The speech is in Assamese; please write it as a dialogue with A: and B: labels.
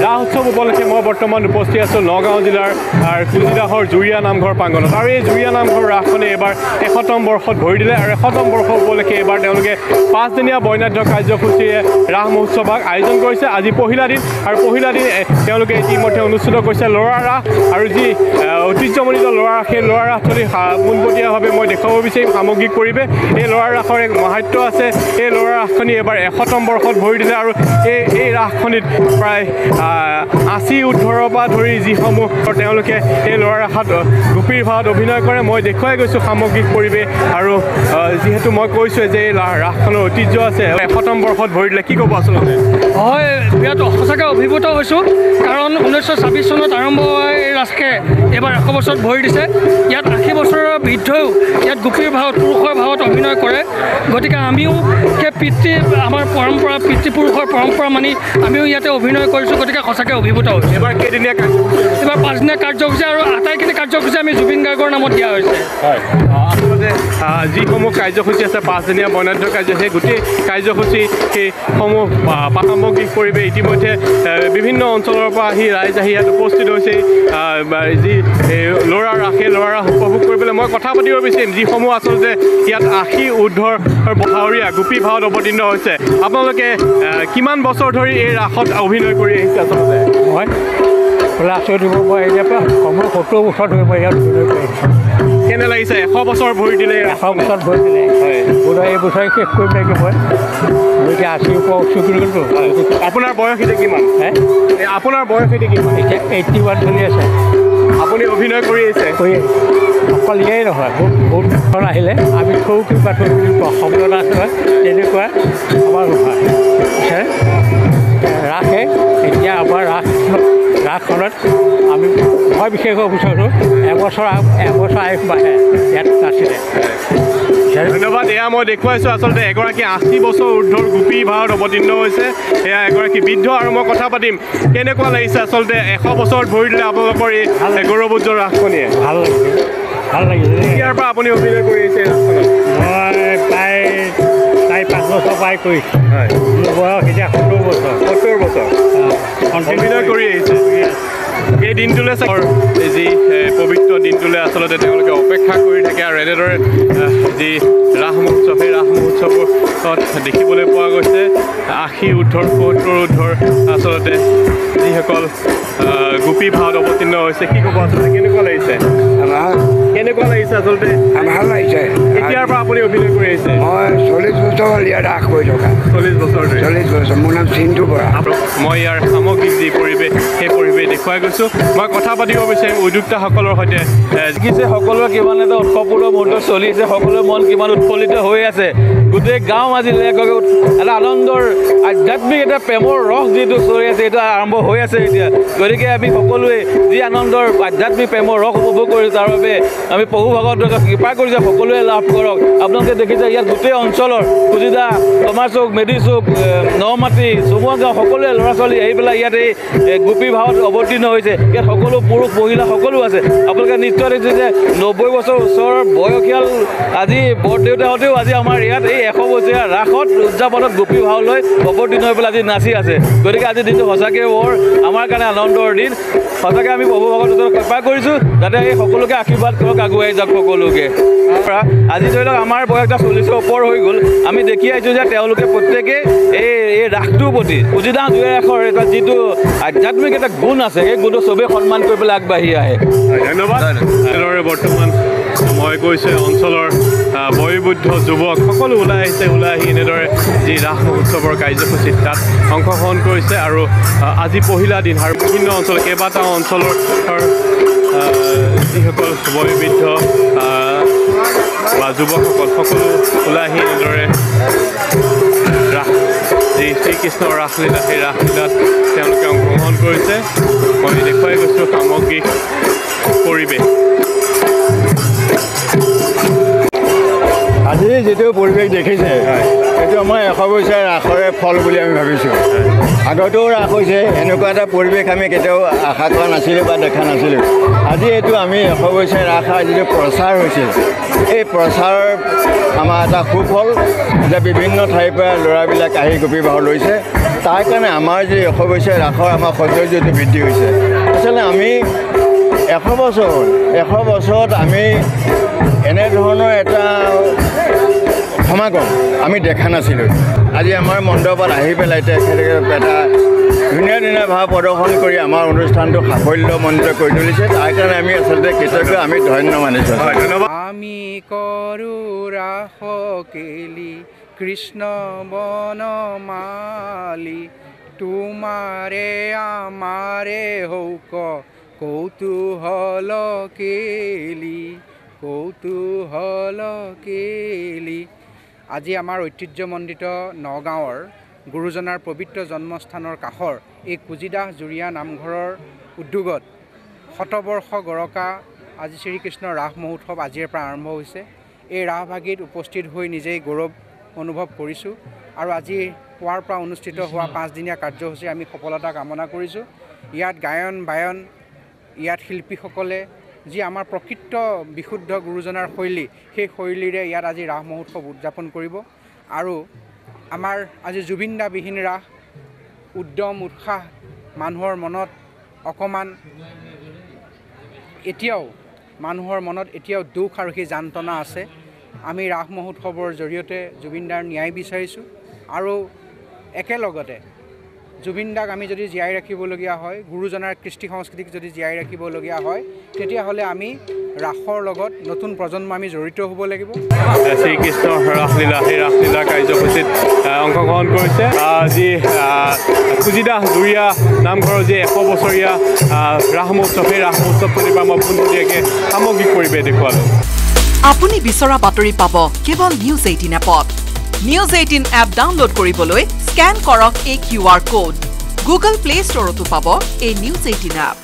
A: ৰাস উৎসৱ উপলক্ষে মই বৰ্তমান উপস্থিত আছোঁ নগাঁও জিলাৰ কুজিদাহৰ জুৰীয়া নামঘৰ প্ৰাংগণত আৰু এই জুৰীয়া নামঘৰ ৰাসখনে এইবাৰ ১০০তম বৰ্ষত ভৰি দিলে আৰু ১০০তম বৰ্ষ উপলক্ষে এইবাৰ তেওঁলোকে ৫দিনীয়া বৰ্ণাঢ্য কাৰ্যসূচীৰে ৰাস মহোৎসৱক আয়োজন কৰিছে। আজি পহিলা দিন আৰু পহিলা দিন তেওঁলোকে ইতিমধ্যে অনুষ্ঠিত কৰিছে ল'ৰা ৰাস আৰু যি ঐতিহ্যমণ্ডিত ল'ৰা ৰাস সেই ল'ৰা ৰাসখনি পোনপটীয়াভাৱে মই দেখুৱাব বিচাৰিম সামগ্ৰিক পৰিৱেশ। এই ল'ৰা ৰাসৰ এক মাহাত্য আছে। এই ল'ৰা ৰাসখনি এবাৰ ১০০তম বৰ্ষত ভৰি দিলে আৰু এই ৰাসখনিত প্ৰায় ৮০ ঊৰ্ধৰ পৰা ধৰি যিসমূহ তেওঁলোকে এই ল'ৰা ৰাসত গোপীৰ ভাৱত অভিনয় কৰে মই দেখুৱাই গৈছোঁ সামগ্ৰিক পৰিৱেশ। আৰু যিহেতু মই কৈছোঁ যে এই ৰাসখনৰ ঐতিহ্য আছে ১০০তম বৰ্ষত ভৰি দিলে কি ক'ব আচলতে?
B: হয়, বিৰাট সঁচাকৈ অভিভূত হৈছোঁ কাৰণ ১৯২৬ চনত আৰম্ভ হোৱা এই ৰাসে এইবাৰ ১০০ বছৰত ভৰি দিছে। ইয়াত ৮০ বছৰৰ বৃদ্ধও ইয়াত গোপীৰ ভাৱত পুৰুষৰ ভাৱত অভিনয় কৰে। গতিকে আমিও সেই আমাৰ পৰম্পৰা পিতৃপুৰুষৰ পৰম্পৰা মানি আমিও ইয়াতে অভিনয় কৰিছোঁ। গতিকে সঁচাকৈ অভিভূত হৈছোঁ।
A: এইবাৰ কেইদিনীয়া কাৰ্যসূচী?
B: এইবাৰ ৫দিনীয়া কাৰ্যসূচী আৰু আটাইখিনি কাৰ্যসূচী আমি জুবিন গাৰ্গৰ নামত দিয়া হৈছে।
A: হয়, আচলতে যিসমূহ কাৰ্যসূচী আছে ৫দিনীয়া বৰ্ণাঢ্য কাৰ্য সেই গোটেই কাৰ্যসূচী সেইসমূহ সামগ্ৰিক পৰিৱেশ ইতিমধ্যে বিভিন্ন অঞ্চলৰ পৰা ৰাইজ আহি ইয়াত উপস্থিত হৈছে। যি ল'ৰা ৰাস সেই ল'ৰা ৰাস উপভোগ কৰিবলৈ মই কথা পাতিব বিচাৰিম যিসমূহ আচলতে ইয়াত ৮০ ঊৰ্ধৰ ভাৱৰীয়া গোপী ভাৱত অৱতীৰ্ণ হৈছে। আপোনালোকে কিমান বছৰ ধৰি এই ৰাসত অভিনয় কৰি আহিছে? আচলতে
C: মই ৰাসত দিব মই ইয়াৰ পৰা কমেও ৭০ বছৰ ধৰি মই ইয়াত অভিনয় কৰি আহিছোঁ।
A: কেনে লাগিছে ১০০ বছৰ ভৰি দিলে?
C: ১০০ বছৰ ভৰি দিলে হয়, বোধহয় এই বছৰে শেষ কৰিব লাগিব মই এতিয়া ৮০ৰ পৰা উঠছোঁ কিন্তু।
A: আপোনাৰ বয়স এতিয়া কিমান? আপোনাৰ বয়স এতিয়া কিমান?
C: এতিয়া 81 চলি আছে।
A: আপুনি অভিনয় কৰি আহিছে?
C: কৰি অকল ইয়েই নহয় বহুত আহিলে আমি থৌ কিবা থৌ বুলি শব্দ আছে তেনেকুৱা আমাৰ নহয় ৰাসে এতিয়া আমাৰ ৰাসখনত আমি মই বিশেষকৈ বিচাৰোঁ এবছৰ আয়ুস বাঢ়ে ইয়াত নাছিলে।
A: ধন্যবাদ। এয়া মই দেখুৱাইছোঁ আচলতে এগৰাকী ৮০ বছৰ ঊৰ্ধৰ গোপী ভাৱত অৱতীৰ্ণ হৈছে। এয়া এগৰাকী বৃদ্ধ আৰু মই কথা পাতিম কেনেকুৱা লাগিছে আচলতে ১০০ বছৰত ভৰি দিলে আপোনালোকৰ এই গৌৰৱোজ্জ্বল ৰাসখনিয়ে?
C: ভাল লাগিছে।
A: ইয়াৰ পৰা আপুনি অভিনয় কৰি আহিছে ৰাসখনত?
C: মই প্ৰায় ৪-৫ বছৰ পৰাই কৰিছোঁ।
A: হয়,
C: মোৰ বয়স এতিয়া ৭০ বছৰ।
A: ৭০ বছৰ অভিনয় কৰি আহিছে। এই দিনটোলৈ যি পবিত্ৰ দিনটোলৈ আচলতে তেওঁলোকে অপেক্ষা কৰি থাকে আৰু এনেদৰে যি ৰাস মহোৎসৱ সেই ৰাস মহোৎসৱত দেখিবলৈ পোৱা গৈছে ৮০ ঊৰ্ধৰ ৭০ ঊৰ্ধৰ আচলতে যিসকল গোপী ভাৱত অৱতীৰ্ণ হৈছে। কি ক'ব আচলতে কেনেকুৱা লাগিছে? কেনেকুৱা লাগিছে আচলতে?
D: ভাল লাগিছে।
A: এতিয়াৰ পৰা আপুনি অভিনয় কৰি আহিছে?
D: মই ৪০ বছৰ হ'ল ইয়াত ৰাস কৰি থকা।
A: ৪০ বছৰ ধৰি?
D: ৪০ বছৰ। মোৰ নাম চিন্তু বৰা।
A: মই ইয়াৰ সামগ্ৰিক যি পৰিৱেশ সেই পৰিৱেশ দেখুৱাই গৈছোঁ। মই কথা পাতিব বিচাৰিম উদ্যোক্তাসকলৰ সৈতে।
E: দেখিছে সকলোৰে কিমান এটা উৎসৱপূৰ্ণ মুহূৰ্ত চলি আছে, সকলোৰে মন কিমান উৎফুল্লিত হৈ আছে। গোটেই গাঁও আজিলৈ এটা আনন্দৰ আধ্যাত্মিক এটা প্ৰেমৰ ৰস যিটো চলি আছে এইটো আৰম্ভ হৈ আছে এতিয়া। গতিকে আমি সকলোৱে যি আনন্দৰ আধ্যাত্মিক প্ৰেমৰ ৰস উপভোগ কৰিছোঁ তাৰ বাবে আমি প্ৰভু ভগৱন্তৰ কৃপা কৰিছে সকলোৱে লাভ কৰক। আপোনালোকে দেখিছে ইয়াত গোটেই অঞ্চলৰ কুজিদা, কমাৰ চুক, মেধি চুক, নমাটি, চমুৱা গাঁও সকলোৱে ল'ৰা ছোৱালী আহি পেলাই ইয়াত এই গোপী ভাৱত অৱতীৰ্ণ হৈছে। ইয়াত সকলো পুৰুষ মহিলা সকলো আছে। আপোনালোকে নিশ্চয় দেখিছে যে ৯০ বছৰ ওচৰৰ বয়সীয়াল আজি বৰদেউতাহঁতেও আজি আমাৰ ইয়াত এই ১০০ বছৰীয়া ৰাসত উদযাপনত গোপী ভাও লৈ অৱতীৰ্ণ হৈ পেলাই আজি নাচি আছে। গতিকে আজিৰ দিনটো সঁচাকৈ বৰ আমাৰ কাৰণে আনন্দৰ দিন। সঁচাকৈ আমি প্ৰভু ভগৱন্তৰ কৃপা কৰিছোঁ যাতে এই সকলোকে আশীৰ্বাদ কৰক, আগুৱাই যাওক সকলোকে। আজি ধৰি লওক আমাৰ বয়স এটা ৪০ৰ ওপৰ হৈ গ'ল। আমি দেখি আহিছোঁ যে তেওঁলোকে প্ৰত্যেকেই এই ৰাসটোৰ প্ৰতি কুজিদা জুৰীয়া ৰাসৰ এটা যিটো আধ্যাত্মিক এটা গুণ আছে সেই গুণটো চবেই সন্মান কৰি পেলাই আগবাঢ়ি আহে।
A: ধন্যবাদ। এনেদৰে বৰ্তমান মই কৈছোঁ অঞ্চলৰ বয়োবৃদ্ধ যুৱক সকলো ওলাই আহিছে। ওলাই আহি এনেদৰে যি ৰাস মহোৎসৱৰ কাৰ্যসূচীত তাত অংশগ্ৰহণ কৰিছে আৰু আজি পহিলা দিন আৰু বিভিন্ন অঞ্চল কেইবাটাও অঞ্চলৰ যিসকল বয়োবৃদ্ধ বা যুৱকসকল সকলো ওলাই আহি এনেদৰে ৰাস যি শ্ৰীকৃষ্ণৰ ৰাসলীলা সেই ৰাসলীলাত তেওঁলোকে অংশগ্ৰহণ কৰিছে। মই দেখুৱাই গৈছোঁ সামগ্ৰিক পৰিৱেশ।
F: আজি যিটো পৰিৱেশ দেখিছে সেইটো আমাৰ ১০০ বছৰীয়া ৰাসৰে ফল বুলি আমি ভাবিছোঁ। আগতো ৰাস হৈছে এনেকুৱা এটা পৰিৱেশ আমি কেতিয়াও আশা কৰা নাছিলোঁ বা দেখা নাছিলোঁ আজি এইটো আমি 100 বছৰীয়া ৰাসৰ যিটো প্ৰচাৰ হৈছিল এই প্ৰচাৰ আমাৰ এটা সুফল যে বিভিন্ন ঠাইৰ পৰা ল'ৰাবিলাক আহি গোপী ভাও লৈছে তাৰ কাৰণে আমাৰ যি 100 বছৰীয়া ৰাসৰ আমাৰ সৌন্দৰ্যটো বৃদ্ধি হৈছে আচলতে আমি 100 বছৰত আমি এনেধৰণৰ এটা সমাগম আমি দেখা নাছিলোঁ আজি আমাৰ মণ্ডপত আহি পেলাই তেখেতে এটা ধুনীয়া ভাৱ প্ৰদৰ্শন কৰি আমাৰ অনুষ্ঠানটো সাফল্যমণ্ডিত কৰি তুলিছে তাৰ কাৰণে আমি আচলতে কৃতজ্ঞ আমি ধন্য মানিছোঁ
G: আমি কৰোঁ ৰাস কেলি কৃষ্ণ বনমালী তোমাৰে আমাৰে হৌক কৌতূহল কেলি আজি আমাৰ ঐতিহ্যমণ্ডিত নগাঁৱৰ গুৰুজনাৰ পবিত্ৰ জন্মস্থানৰ কাষৰ এই কুজিদাহ জুৰীয়া নামঘৰৰ উদ্যোগত শতবৰ্ষ গৰকা আজি শ্ৰীকৃষ্ণৰ ৰাস মহোৎসৱ আজিৰ পৰা আৰম্ভ হৈছে এই ৰাসভাগীত উপস্থিত হৈ নিজেই গৌৰৱ অনুভৱ কৰিছোঁ আৰু আজি পুৱাৰ পৰা অনুষ্ঠিত হোৱা 5 দিনীয়া কাৰ্যসূচী আমি সফলতা কামনা কৰিছোঁ ইয়াত গায়ন বায়ন ইয়াত শিল্পীসকলে যি আমাৰ প্ৰকৃত বিশুদ্ধ গুৰুজনাৰ শৈলী সেই শৈলীৰে ইয়াত আজি ৰাস মহোৎসৱ উদযাপন কৰিব আৰু আমাৰ আজি জুবিনদাবিহীন ৰাস উদ্যম উৎসাহ মানুহৰ মনত অকণমান এতিয়াও দুখ আৰু সেই যান্ত্ৰণা আছে আমি ৰাস মহোৎসৱৰ জৰিয়তে জুবিনদাৰ ন্যায় বিচাৰিছোঁ আৰু একেলগতে জুবিনদাক আমি যদি জীয়াই ৰাখিবলগীয়া হয় গুৰুজনাৰ কৃষ্টি সংস্কৃতিক যদি জীয়াই ৰাখিবলগীয়া হয় তেতিয়াহ'লে আমি ৰাসৰ লগত নতুন প্ৰজন্ম আমি জড়িত হ'ব লাগিব
A: শ্ৰীকৃষ্ণৰ ৰাসলীলা সেই ৰাসলীলা কাৰ্যসূচীত অংশগ্ৰহণ কৰিছে যি কুজিদাহ জুৰীয়া নামঘৰৰ যি 100 বছৰীয়া ৰাস মহোৎসৱ সেই ৰাস মহোৎসৱটোৰ পৰা মই পোনপটীয়াকৈ সামগ্ৰিক পৰিৱেশ দেখুৱালোঁ
H: আপুনি বিচৰা বাতৰি পাব কেৱল নিউজ 18 এপত নিউজ 18 এপ ডাউনলোড কৰিবলৈ স্ক্যান কৰক এই QR কোড গুগল প্লে ষ্টৰতো পাব এই নিউজ 18 এপ